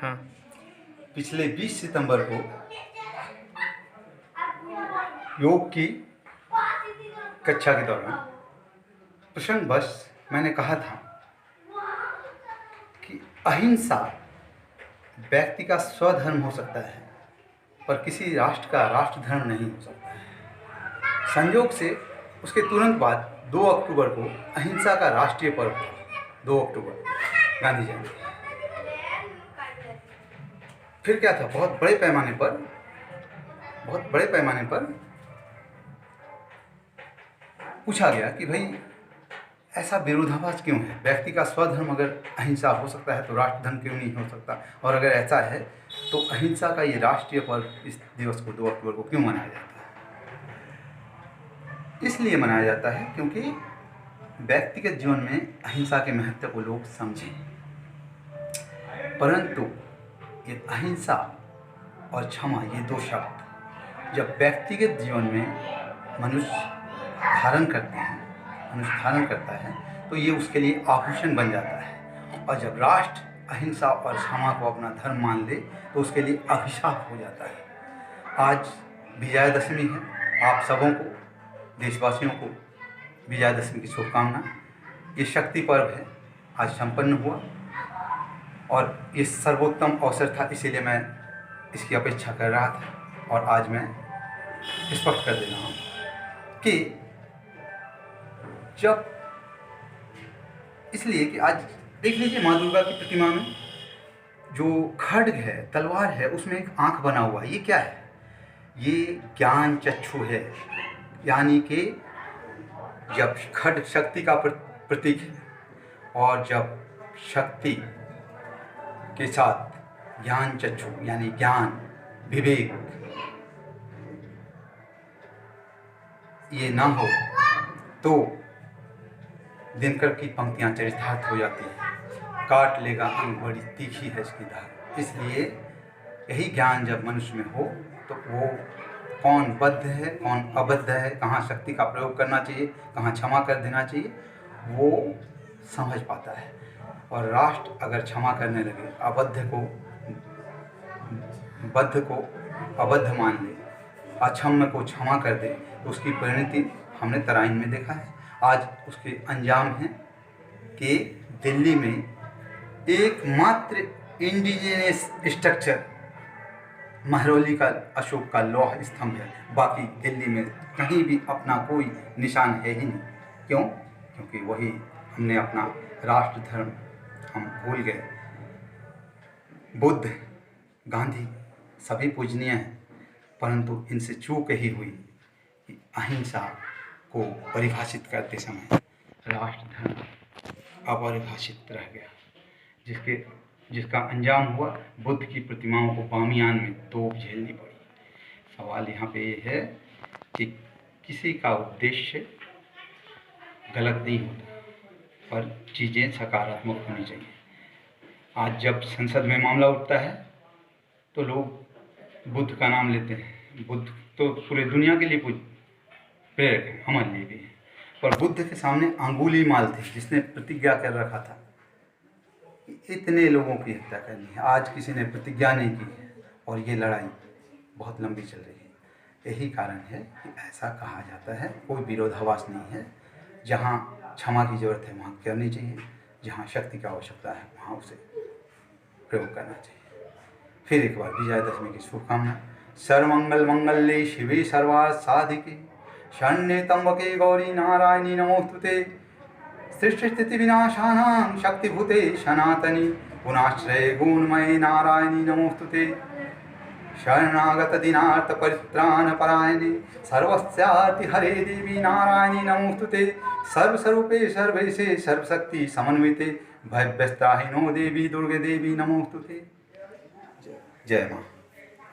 हाँ। पिछले 20 सितंबर को योग की कक्षा के दौरान प्रसंगवश मैंने कहा था कि अहिंसा व्यक्ति का स्वधर्म हो सकता है, पर किसी राष्ट्र का राष्ट्र धर्म नहीं हो सकता है। संयोग से उसके तुरंत बाद 2 अक्टूबर को अहिंसा का राष्ट्रीय पर्व था। 2 अक्टूबर गांधी जयंती। फिर क्या था, बहुत बड़े पैमाने पर पूछा गया कि भाई ऐसा विरोधाभास क्यों है? व्यक्ति का स्वधर्म अगर अहिंसा हो सकता है तो राष्ट्र धर्म क्यों नहीं हो सकता? और अगर ऐसा है तो अहिंसा का ये राष्ट्रीय पर्व इस दिवस को 2 अक्टूबर को क्यों मनाया जाता है? इसलिए मनाया जाता है क्योंकि व्यक्तिगत जीवन में अहिंसा के महत्व को लोग समझें। परंतु ये अहिंसा और क्षमा, ये 2 शब्द जब व्यक्तिगत जीवन में मनुष्य धारण करता है तो ये उसके लिए आभूषण बन जाता है, और जब राष्ट्र अहिंसा और क्षमा को अपना धर्म मान ले तो उसके लिए अभिशाप हो जाता है। आज विजयादशमी है। आप सबों को, देशवासियों को विजयादशमी की शुभकामना। ये शक्ति पर्व है, आज संपन्न हुआ और ये सर्वोत्तम अवसर था, इसीलिए मैं इसकी अपेक्षा कर रहा था। और आज मैं स्पष्ट कर दे रहा हूँ कि जब इसलिए कि आज देख लीजिए, माँ दुर्गा की प्रतिमा में जो खड्ग है, तलवार है, उसमें एक आंख बना हुआ है। ये क्या है? ये ज्ञान चक्षु है। यानी कि जब खड्ग शक्ति का प्रतीक है, और जब शक्ति के साथ ज्ञान चक्षु यानी ज्ञान, विवेक ये ना हो तो दिनकर की पंक्तियां चरितार्थ हो जाती हैं। काट लेगा अंग, बड़ी तीखी है इसकी धार। इसलिए यही ज्ञान जब मनुष्य में हो तो वो कौन बद्ध है, कौन अबद्ध है, कहाँ शक्ति का प्रयोग करना चाहिए, कहाँ क्षमा कर देना चाहिए, वो समझ पाता है। और राष्ट्र अगर क्षमा करने लगे, बद्ध को अबद्ध मान ले, अक्षम्य को क्षमा कर दे, तो उसकी परिणति हमने तराइन में देखा है। आज उसके अंजाम हैं कि दिल्ली में एकमात्र इंडिजिनियस स्ट्रक्चर महरौली का अशोक का लौह स्तंभ है। बाकी दिल्ली में कहीं भी अपना कोई निशान है ही नहीं। क्यों? क्योंकि वही हमने अपना राष्ट्र धर्म हम भूल गए। बुद्ध, गांधी सभी पूजनीय हैं, परंतु इनसे चूक ही हुई कि अहिंसा को परिभाषित करते समय राष्ट्र धर्म अपरिभाषित रह गया, जिसका अंजाम हुआ बुद्ध की प्रतिमाओं को बामियान में तोप झेलनी पड़ी। सवाल यहाँ पे ये है कि किसी का उद्देश्य गलत नहीं होता, पर चीज़ें सकारात्मक होनी चाहिए। आज जब संसद में मामला उठता है तो लोग बुद्ध का नाम लेते हैं। बुद्ध तो पूरे दुनिया के लिए प्रेरक है, हमारे लिए भी है। पर बुद्ध के सामने अंगुली माल थी, जिसने प्रतिज्ञा कर रखा था इतने लोगों की हत्या करनी है। आज किसी ने प्रतिज्ञा नहीं की है और ये लड़ाई बहुत लंबी चल रही है। यही कारण है कि ऐसा कहा जाता है, कोई विरोधाभास नहीं है। जहाँ क्षमा की जरूरत है वहाँ करनी चाहिए, जहाँ शक्ति की आवश्यकता है वहाँ उसे प्रयोग करना चाहिए। फिर एक बार विजयादशमी की शुभकामना। सर्वमंगल मंगल्ये शिवे सर्वार्थ साधिके शरण्ये त्र्यंबके गौरी नारायणी नमोस्तुते। सृष्टि स्थिति विनाशानां शक्तिभूते सनातनी पुनाश्रये गुणमये नारायणी नमोस्तुते। शरणागत दीनार्थ परित्राण परायणे सर्वस्याति हरे देवी नारायणी नमोस्तुते। सर्वस्वरूपे सर्वेशे सर्वशक्ति समन्विते भयव्यस्त्राहिनो देवी दुर्गे देवी नमोस्तुते। जय माँ।